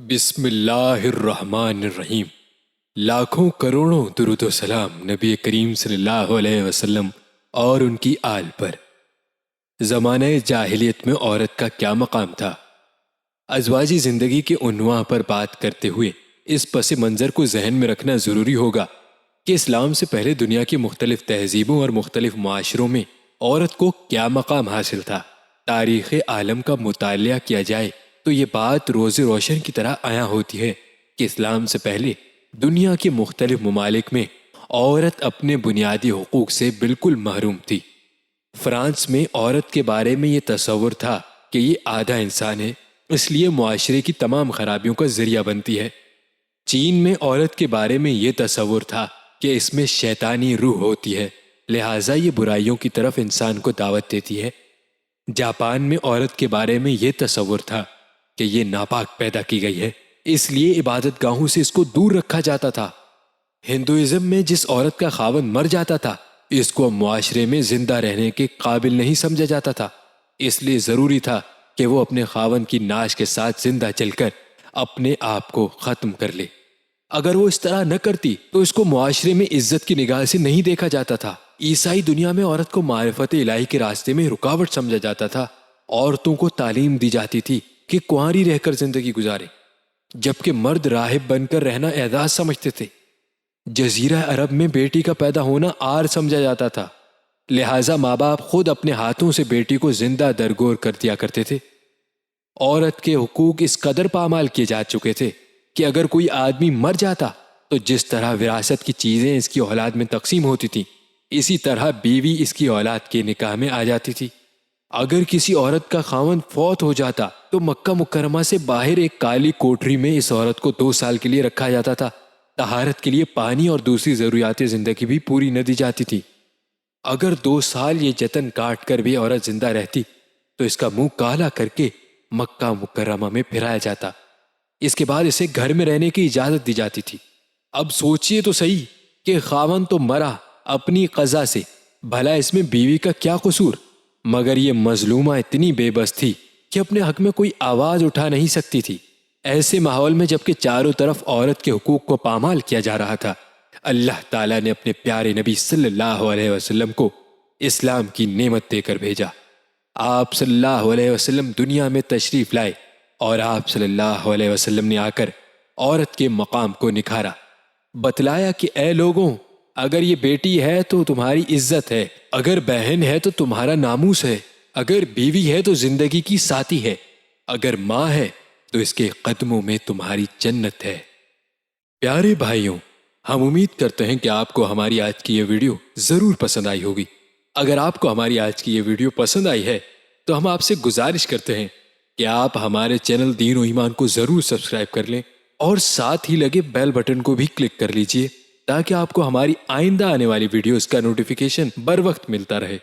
بسم اللہ الرحمن الرحیم۔ لاکھوں کروڑوں درود و سلام نبی کریم صلی اللہ علیہ وسلم اور ان کی آل پر۔ زمانہ جاہلیت میں عورت کا کیا مقام تھا؟ ازواجی زندگی کے عنوان پر بات کرتے ہوئے اس پس منظر کو ذہن میں رکھنا ضروری ہوگا کہ اسلام سے پہلے دنیا کی مختلف تہذیبوں اور مختلف معاشروں میں عورت کو کیا مقام حاصل تھا۔ تاریخ عالم کا مطالعہ کیا جائے تو یہ بات روز روشن کی طرح عیاں ہوتی ہے کہ اسلام سے پہلے دنیا کے مختلف ممالک میں عورت اپنے بنیادی حقوق سے بالکل محروم تھی۔ فرانس میں عورت کے بارے میں یہ تصور تھا کہ یہ آدھا انسان ہے، اس لیے معاشرے کی تمام خرابیوں کا ذریعہ بنتی ہے۔ چین میں عورت کے بارے میں یہ تصور تھا کہ اس میں شیطانی روح ہوتی ہے، لہٰذا یہ برائیوں کی طرف انسان کو دعوت دیتی ہے۔ جاپان میں عورت کے بارے میں یہ تصور تھا کہ یہ ناپاک پیدا کی گئی ہے، اس لیے عبادت گاہوں سے اس کو دور رکھا جاتا تھا۔ ہندوازم میں جس عورت کا خاوند مر جاتا تھا اس کو معاشرے میں زندہ رہنے کے قابل نہیں سمجھا جاتا تھا، اس لیے ضروری تھا کہ وہ اپنے خاوند کی نعش کے ساتھ زندہ چل کر اپنے آپ کو ختم کر لے۔ اگر وہ اس طرح نہ کرتی تو اس کو معاشرے میں عزت کی نگاہ سے نہیں دیکھا جاتا تھا۔ عیسائی دنیا میں عورت کو معرفت الہی کے راستے میں رکاوٹ سمجھا جاتا تھا۔ عورتوں کو تعلیم دی جاتی تھی کہ کنواری رہ کر زندگی گزارے، جبکہ مرد راہب بن کر رہنا اعزاز سمجھتے تھے۔ جزیرہ عرب میں بیٹی کا پیدا ہونا عار سمجھا جاتا تھا، لہٰذا ماں باپ خود اپنے ہاتھوں سے بیٹی کو زندہ درگور کر دیا کرتے تھے۔ عورت کے حقوق اس قدر پامال کیے جا چکے تھے کہ اگر کوئی آدمی مر جاتا تو جس طرح وراثت کی چیزیں اس کی اولاد میں تقسیم ہوتی تھیں، اسی طرح بیوی اس کی اولاد کے نکاح میں آ جاتی تھی۔ اگر کسی عورت کا خاوند فوت ہو جاتا تو مکہ مکرمہ سے باہر ایک کالی کوٹری میں اس عورت کو 2 سال کے لیے رکھا جاتا تھا۔ طہارت کے لیے پانی اور دوسری ضروریات زندگی بھی پوری نہ دی جاتی تھی۔ اگر 2 سال یہ جتن کاٹ کر بھی عورت زندہ رہتی تو اس کا منہ کالا کر کے مکہ مکرمہ میں پھرایا جاتا، اس کے بعد اسے گھر میں رہنے کی اجازت دی جاتی تھی۔ اب سوچئے تو صحیح کہ خاوند تو مرا اپنی قضا سے، بھلا اس میں بیوی کا کیا قصور؟ مگر یہ مظلومہ اتنی بے بس تھی کہ اپنے حق میں کوئی آواز اٹھا نہیں سکتی تھی۔ ایسے ماحول میں جبکہ چاروں طرف عورت کے حقوق کو پامال کیا جا رہا تھا، اللہ تعالیٰ نے اپنے پیارے نبی صلی اللہ علیہ وسلم کو اسلام کی نعمت دے کر بھیجا۔ آپ صلی اللہ علیہ وسلم دنیا میں تشریف لائے اور آپ صلی اللہ علیہ وسلم نے آ کر عورت کے مقام کو نکھارا، بتلایا کہ اے لوگوں، اگر یہ بیٹی ہے تو تمہاری عزت ہے، اگر بہن ہے تو تمہارا ناموس ہے، اگر بیوی ہے تو زندگی کی ساتھی ہے، اگر ماں ہے تو اس کے قدموں میں تمہاری جنت ہے۔ پیارے بھائیوں، ہم امید کرتے ہیں کہ آپ کو ہماری آج کی یہ ویڈیو ضرور پسند آئی ہوگی۔ اگر آپ کو ہماری آج کی یہ ویڈیو پسند آئی ہے تو ہم آپ سے گزارش کرتے ہیں کہ آپ ہمارے چینل دین و ایمان کو ضرور سبسکرائب کر لیں اور ساتھ ہی لگے بیل بٹن کو بھی کلک کر لیجئے تاکہ آپ کو ہماری آئندہ آنے والی ویڈیوز کا نوٹیفیکیشن بر وقت ملتا رہے۔